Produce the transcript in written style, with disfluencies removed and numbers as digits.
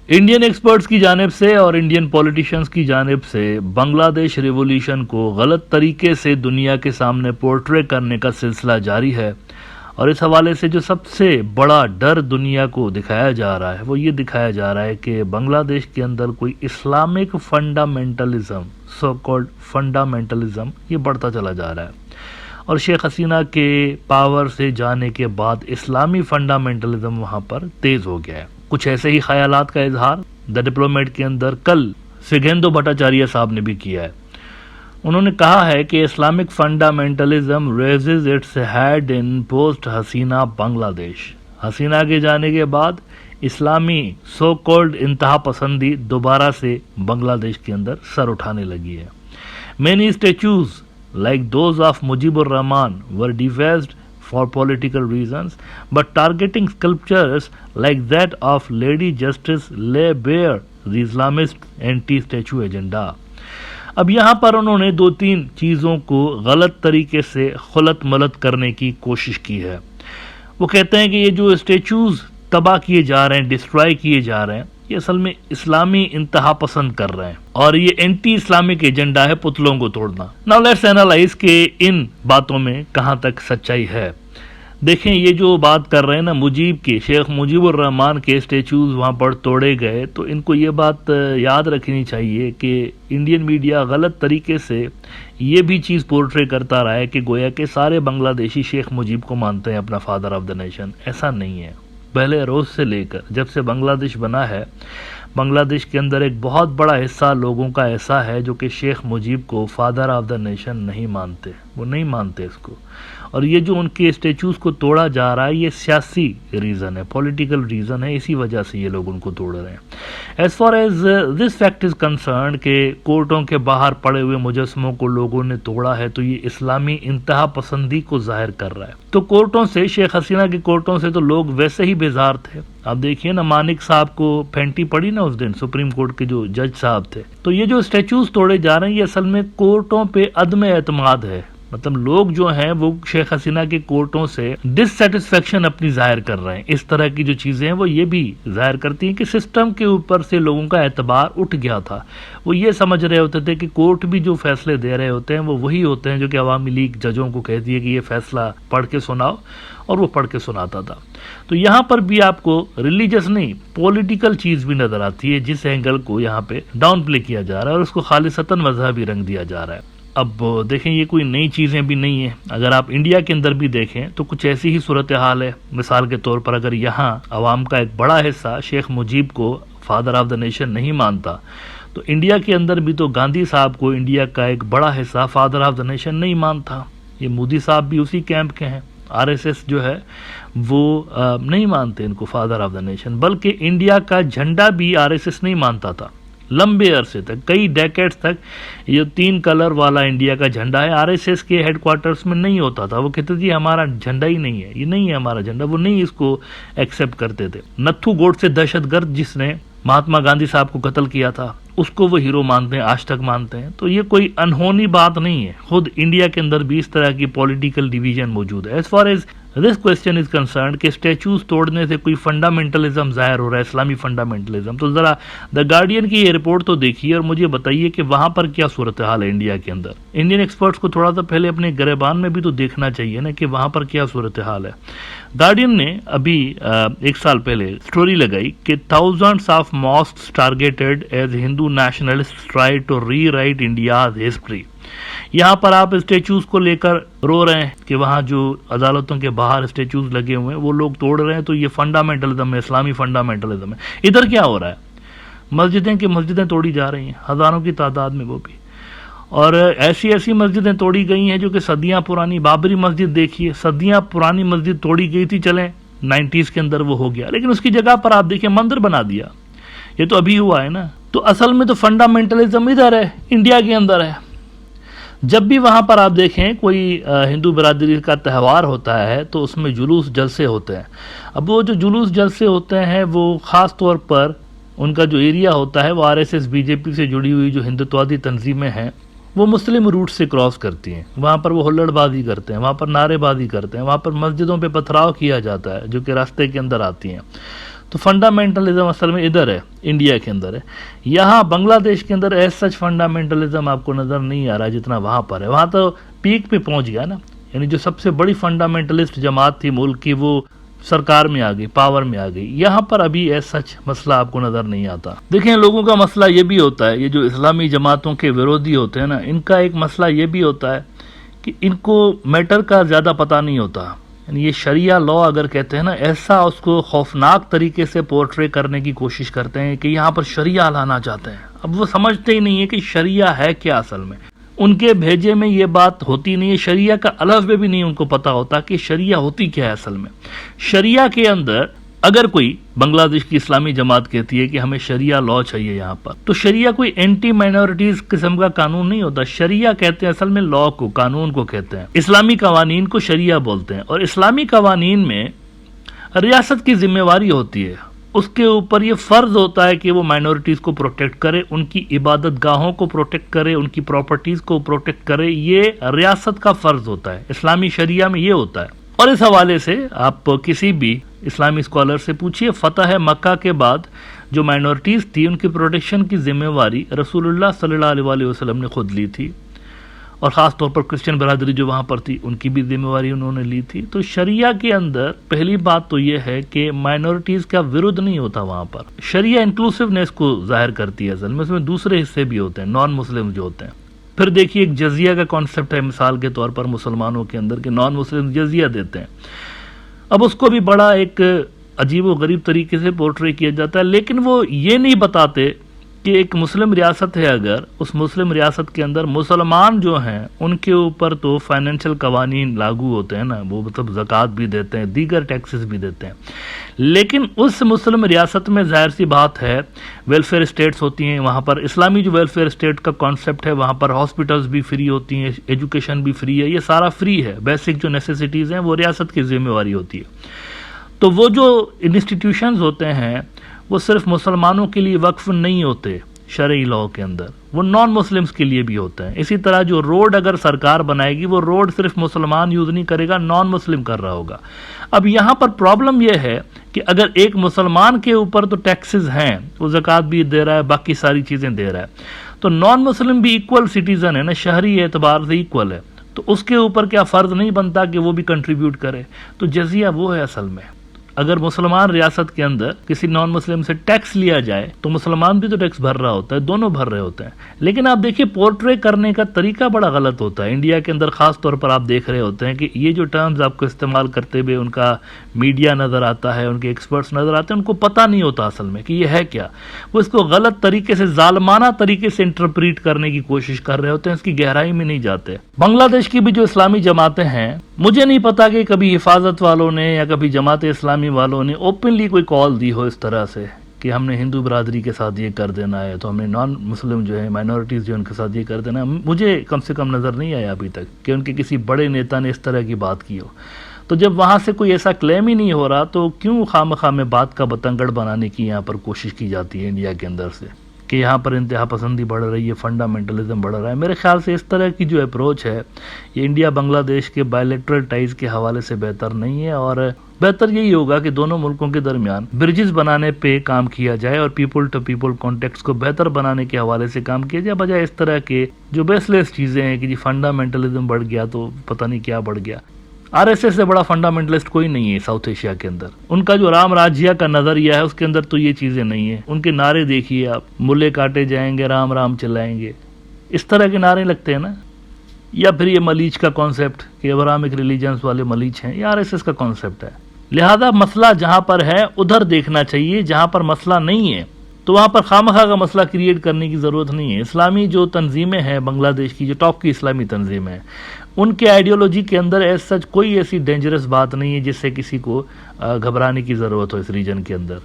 Indian experts کی جانب سے اور انڈین پولیٹیشنز کی جانب سے بنگلہ دیش ریولیوشن کو غلط طریقے سے دنیا کے سامنے پورٹرے کرنے کا سلسلہ جاری ہے، اور اس حوالے سے جو سب سے بڑا ڈر دنیا کو دکھایا جا رہا ہے وہ یہ دکھایا جا رہا ہے کہ بنگلہ دیش کے اندر کوئی Islamic fundamentalism, so called fundamentalism, یہ بڑھتا چلا جا رہا ہے، اور شیخ حسینہ کے پاور سے جانے کے بعد اسلامی فنڈامنٹلزم وہاں پر تیز ہو گیا ہے۔ کچھ ایسے ہی خیالات کا اظہار دا ڈپلومیٹ کے اندر کل سگھیندو بھٹاچاریہ صاحب نے بھی کیا ہے۔ انہوں نے کہا ہے کہ Islamic fundamentalism raises its head in post Hasina Bangladesh. Hasina کے جانے کے بعد اسلامی سو کالڈ انتہا پسندی دوبارہ سے بنگلہ دیش کے اندر سر اٹھانے لگی ہے۔ Many statues like those of Mujibur Rahman were defaced for political reasons, but targeting sculptures like that of Lady Justice lay bare the Islamist anti-statue agenda۔ اب یہاں پر انہوں نے دو تین چیزوں کو غلط طریقے سے خلط ملط کرنے کی کوشش کی ہے۔ وہ کہتے ہیں کہ یہ جو اسٹیچوز تباہ کیے جا رہے ہیں، ڈسٹرائی کیے جا رہے ہیں، یہ اصل میں اسلامی انتہا پسند کر رہے ہیں، اور یہ اینٹی اسلامک ایجنڈا ہے پتلوں کو توڑنا۔ ناؤ لیٹس اینالائز کہ ان باتوں میں کہاں تک سچائی ہے۔ دیکھیں، یہ جو بات کر رہے ہیں نا مجیب کے، شیخ مجیب الرحمان کے اسٹیچوز وہاں پر توڑے گئے، تو ان کو یہ بات یاد رکھنی چاہیے کہ انڈین میڈیا غلط طریقے سے یہ بھی چیز پورٹرے کرتا رہا ہے کہ گویا کہ سارے بنگلہ دیشی شیخ مجیب کو مانتے ہیں اپنا فادر آف دا نیشن۔ ایسا نہیں ہے۔ پہلے روز سے لے کر جب سے بنگلہ دیش بنا ہے، بنگلہ دیش کے اندر ایک بہت بڑا حصہ لوگوں کا ایسا ہے جو کہ شیخ مجیب کو فادر آف دا نیشن نہیں مانتے، وہ نہیں مانتے اس کو، اور یہ جو ان کے اسٹیچوز کو توڑا جا رہا ہے یہ سیاسی ریزن ہے، پولیٹیکل ریزن ہے، اسی وجہ سے یہ لوگ ان کو توڑ رہے ہیں۔ As far as this fact is concerned کہ کورٹوں کے باہر پڑے ہوئے مجسموں کو لوگوں نے توڑا ہے، تو یہ اسلامی انتہا پسندی کو ظاہر کر رہا ہے۔ تو کورٹوں سے، شیخ حسینہ کے کورٹوں سے تو لوگ ویسے ہی بیزار تھے۔ آپ دیکھیے نا، مانک صاحب کو پھینٹی پڑی نا اس دن، سپریم کورٹ کے جو جج صاحب تھے۔ تو یہ جو اسٹیچوز توڑے جا رہے ہیں یہ اصل میں کورٹوں پہ عدم اعتماد ہے، مطلب لوگ جو ہیں وہ شیخ حسینہ کے کورٹوں سے ڈس سیٹسفیکشن اپنی ظاہر کر رہے ہیں۔ اس طرح کی جو چیزیں ہیں وہ یہ بھی ظاہر کرتی ہیں کہ سسٹم کے اوپر سے لوگوں کا اعتبار اٹھ گیا تھا۔ وہ یہ سمجھ رہے ہوتے تھے کہ کورٹ بھی جو فیصلے دے رہے ہوتے ہیں وہ وہی ہوتے ہیں جو کہ عوامی لیگ ججوں کو کہتی ہے کہ یہ فیصلہ پڑھ کے سناؤ، اور وہ پڑھ کے سناتا تھا۔ تو یہاں پر بھی آپ کو ریلیجس نہیں، پولیٹیکل چیز بھی نظر آتی ہے، جس اینگل کو یہاں پہ ڈاؤن پلے کیا جا رہا ہے اور اس کو خالصتاً مذہبی رنگ دیا جا رہا ہے۔ اب دیکھیں، یہ کوئی نئی چیزیں بھی نہیں ہیں۔ اگر آپ انڈیا کے اندر بھی دیکھیں تو کچھ ایسی ہی صورتحال ہے۔ مثال کے طور پر اگر یہاں عوام کا ایک بڑا حصہ شیخ مجیب کو فادر آف دا نیشن نہیں مانتا، تو انڈیا کے اندر بھی تو گاندھی صاحب کو انڈیا کا ایک بڑا حصہ فادر آف دا نیشن نہیں مانتا۔ یہ مودی صاحب بھی اسی کیمپ کے ہیں۔ آر ایس ایس جو ہے وہ نہیں مانتے ان کو فادر آف دا نیشن، بلکہ انڈیا کا جھنڈا بھی آر ایس ایس نہیں مانتا تھا لمبے عرصے تک، کئی ڈیکیڈز تک۔ یہ 3 کلر والا انڈیا کا جھنڈا ہے، آر ایس ایس کے ہیڈ کوارٹرز میں نہیں ہوتا تھا۔ وہ کہتے تھے ہمارا جھنڈا ہی نہیں ہے، یہ نہیں ہے ہمارا جھنڈا، وہ نہیں اس کو ایکسیپٹ کرتے تھے۔ نتھو گوڈسے دہشت گرد جس نے مہاتما گاندھی صاحب کو قتل کیا تھا، اس کو وہ ہیرو مانتے ہیں، آج تک مانتے ہیں۔ تو یہ کوئی انہونی بات نہیں ہے، خود انڈیا کے اندر بھی اس طرح کی پولیٹیکل ڈیویژن موجود ہے۔ As far as this question is concerned کہ اسٹیچوز توڑنے سے کوئی فنڈامنٹلزم ظاہر ہو رہا ہے، اسلامی فنڈامنٹلزم، تو ذرا دا گارڈین کی یہ رپورٹ تو دیکھیے اور مجھے بتائیے کہ وہاں پر کیا صورتحال ہے انڈیا کے اندر۔ انڈین ایکسپرٹس کو تھوڑا سا پہلے اپنے گریبان میں بھی تو دیکھنا چاہیے نا کہ وہاں پر کیا صورتحال ہے۔ گارڈین نے ابھی 1 سال پہلے سٹوری لگائی کہ thousands of mosques targeted as Hindu nationalists try to rewrite India's history۔ یہاں پر آپ اسٹیچوز کو لے کر رو رہے ہیں کہ وہاں جو عدالتوں کے باہر اسٹیچوز لگے ہوئے ہیں وہ لوگ توڑ رہے ہیں، تو یہ فنڈامنٹلزم ہے، اسلامی فنڈامنٹلزم ہے۔ ادھر کیا ہو رہا ہے؟ مسجدیں توڑی جا رہی ہیں، ہزاروں کی تعداد میں وہ بھی، اور ایسی مسجدیں توڑی گئی ہیں جو کہ صدیاں پرانی۔ بابری مسجد دیکھیے، صدیاں پرانی مسجد توڑی گئی تھی، چلیں 90s کے اندر وہ ہو گیا، لیکن اس کی جگہ پر آپ دیکھیں مندر بنا دیا۔ یہ تو ابھی ہوا ہے نا۔ تو اصل میں تو فنڈامنٹلزم ادھر ہے، انڈیا کے اندر ہے۔ جب بھی وہاں پر آپ دیکھیں کوئی ہندو برادری کا تہوار ہوتا ہے تو اس میں جلوس جلسے ہوتے ہیں۔ اب وہ جو جلوس جلسے ہوتے ہیں وہ خاص طور پر ان کا جو ایریا ہوتا ہے وہ R S S B J P سے جڑی ہوئی جو ہندوتوادی تنظیمیں ہیں وہ مسلم روٹ سے کراس کرتی ہیں۔ وہاں پر وہ ہلڑ بازی کرتے ہیں، وہاں پر نعرے بازی کرتے ہیں، وہاں پر مسجدوں پہ پتھراؤ کیا جاتا ہے جو کہ راستے کے اندر آتی ہیں۔ तो फंडामेंटलिज्म असल में इधर है, इंडिया के अंदर है। यहाँ बांग्लादेश के अंदर एज सच फंडामेंटलिज्म आपको नज़र नहीं आ रहा जितना वहाँ पर है। वहाँ तो पीक पे पहुँच गया ना, यानी जो सबसे बड़ी फंडामेंटलिस्ट जमात थी मुल्क की वो सरकार में आ गई, पावर में आ गई। यहाँ पर अभी एज सच मसला आपको नज़र नहीं आता। देखें, लोगों का मसला ये भी होता है, ये जो इस्लामी जमातों के विरोधी होते हैं ना, इनका एक मसला ये भी होता है कि इनको मैटर का ज़्यादा पता नहीं होता। यानी ये शरिया लॉ अगर कहते हैं ना, ऐसा उसको खौफनाक तरीके से पोर्ट्रे करने की कोशिश करते हैं कि यहाँ पर शरिया लाना चाहते हैं। अब वो समझते ही नहीं है कि शरिया है क्या असल में। उनके भेजे में ये बात होती नहीं है, शरिया का अलफ़ भी नहीं उनको पता होता कि शरिया होती क्या है असल में। शरिया के अंदर अगर कोई बांग्लादेश की इस्लामी जमात कहती है कि हमें शरिया लॉ चाहिए यहाँ पर, तो शरिया कोई एंटी माइनॉरिटीज किस्म का कानून नहीं होता। शरिया कहते हैं असल में लॉ को, कानून को कहते हैं। इस्लामी कवानीन को शरिया बोलते हैं। और इस्लामी कवानीन में रियासत की जिम्मेवारी होती है, उसके ऊपर ये फर्ज होता है कि वो माइनॉरिटीज को प्रोटेक्ट करे, उनकी इबादत गाहों को प्रोटेक्ट करे, उनकी प्रॉपर्टीज को प्रोटेक्ट करे। ये रियासत का फर्ज होता है, इस्लामी शरिया में ये होता है। और इस हवाले से आप किसी भी इस्लामी स्कॉलर से पूछिए, फतह मक्का के बाद जो माइनॉरिटीज थी उनकी प्रोटेक्शन की जिम्मेवारी रसूलुल्लाह सल्लल्लाहु अलैहि वसल्लम ने खुद ली थी, और ख़ास तौर पर क्रिश्चियन बरादरी जो वहाँ पर थी उनकी भी जिम्मेवारी उन्होंने ली थी। तो शरिया के अंदर पहली बात तो ये है कि माइनॉरिटीज़ का विरोध नहीं होता वहाँ पर। शरिया इंक्लूसिवनेस को जाहिर करती है असल में, उसमें दूसरे हिस्से भी होते हैं, नॉन मुस्लिम जो होते हैं। फिर देखिए, एक जजिया का कॉन्सेप्ट है मिसाल के तौर पर मुसलमानों के अंदर कि नॉन मुस्लिम जजिया देते हैं। अब उसको भी बड़ा एक अजीब व गरीब तरीके से पोर्ट्रे किया जाता है, लेकिन वो ये नहीं बताते कि एक मुस्लिम रियासत है, अगर उस मुस्लिम रियासत के अंदर मुसलमान जो हैं उनके ऊपर तो फाइनेंशियल कवानीन लागू होते हैं ना, वो मतलब ज़कात भी देते हैं, दीगर टैक्सेस भी देते हैं। लेकिन उस मुस्लिम रियासत में जाहिर सी बात है वेलफेयर स्टेट्स होती हैं। वहाँ पर इस्लामी जो वेलफेयर स्टेट का कॉन्सेप्ट है, वहाँ पर हॉस्पिटल्स भी फ्री होती हैं, एजुकेशन भी फ्री है, ये सारा फ्री है। बेसिक जो नेसेसिटीज़ हैं वो रियासत की जिम्मेवारी होती है। तो वो जो इंस्टीट्यूशंस होते हैं वो सिर्फ मुसलमानों के लिए वक्फ नहीं होते शरई लॉ के अंदर, वो नॉन मुस्लिम्स के लिए भी होता है। इसी तरह जो रोड अगर सरकार बनाएगी वो रोड सिर्फ मुसलमान यूज़ नहीं करेगा, नॉन मुस्लिम कर रहा होगा। अब यहाँ पर प्रॉब्लम यह है कि अगर एक मुसलमान के ऊपर तो टैक्सेस हैं, वो ज़कात भी दे रहा है, बाकी सारी चीज़ें दे रहा है, तो नॉन मुस्लिम भी इक्वल सिटीज़न है ना, शहरी एतबार से इक्वल है, तो उसके ऊपर क्या फ़र्ज नहीं बनता कि वो भी कंट्रीब्यूट करे। तो जजिया वो है असल में। अगर मुसलमान रियासत के अंदर किसी नॉन मुस्लिम से टैक्स लिया जाए तो मुसलमान भी तो टैक्स भर रहा होता है, दोनों भर रहे होते हैं। लेकिन आप देखिए, पोर्ट्रे करने का तरीका बड़ा गलत होता है। इंडिया के अंदर खास तौर पर आप देख रहे होते हैं कि ये जो टर्म्स आपको इस्तेमाल करते हुए उनका मीडिया नज़र आता है, उनके एक्सपर्ट्स नज़र आते हैं, उनको पता नहीं होता असल में कि ये है क्या। वो इसको गलत तरीके से, जालमाना तरीके से इंटरप्रीट करने की कोशिश कर रहे होते हैं, इसकी गहराई में नहीं जाते। बांग्लादेश की भी जो इस्लामी जमातें हैं, मुझे नहीं पता कि कभी हिफाजत वालों ने या कभी जमात इस्लामी वालों ने ओपनली कोई कॉल दी हो इस तरह से कि हमने हिंदू बरादरी के साथ ये कर देना है, तो हमने नॉन मुस्लिम जो है, माइनॉरिटीज़ जो है, उनके साथ ये कर देना है। मुझे कम से कम नज़र नहीं आया अभी तक कि उनके किसी बड़े नेता ने इस तरह की बात की हो। तो जब वहाँ से कोई ऐसा क्लेम ही नहीं हो रहा, तो क्यों खामखा में बात का बतंगड़ बनाने की यहाँ पर कोशिश की जाती है इंडिया के अंदर से कि यहाँ पर इंतहा पसंदी बढ़ रही है, फंडामेंटलिज्म बढ़ रहा है। मेरे ख्याल से इस तरह की जो अप्रोच है ये इंडिया बांग्लादेश के बायलैटरल टाइज के हवाले से बेहतर नहीं है, और बेहतर यही होगा कि दोनों मुल्कों के दरमियान ब्रिजेस बनाने पे काम किया जाए और पीपल टू पीपल कॉन्टेक्ट्स को बेहतर बनाने के हवाले से काम किया जाए, बजाय इस तरह के जो बेसलेस चीज़ें हैं कि जी फंडामेंटलिज्म बढ़ गया तो पता नहीं क्या बढ़ गया। आरएसएस से बड़ा फंडामेंटलिस्ट कोई नहीं है साउथ एशिया के अंदर। उनका जो राम राज्य का नजरिया है उसके अंदर तो ये चीजें नहीं है। उनके नारे देखिए आप, मुल्ले काटे जाएंगे, राम राम चलाएंगे, इस तरह के नारे लगते हैं ना। या फिर ये मलीच का कॉन्सेप्ट कि अब्राहमिक रिलीजन्स वाले मलीच हैं, ये आरएसएस का कॉन्सेप्ट है। लिहाजा मसला जहां पर है उधर देखना चाहिए, जहां पर मसला नहीं है तो वहाँ पर खामखा का मसला क्रिएट करने की ज़रूरत नहीं है। इस्लामी जो तंजीमें हैं बांग्लादेश की, जो टॉप की इस्लामी तंजीमें हैं, उनके आइडियोलॉजी के अंदर एज सच कोई ऐसी डेंजरस बात नहीं है जिससे किसी को घबराने की ज़रूरत हो इस रीजन के अंदर।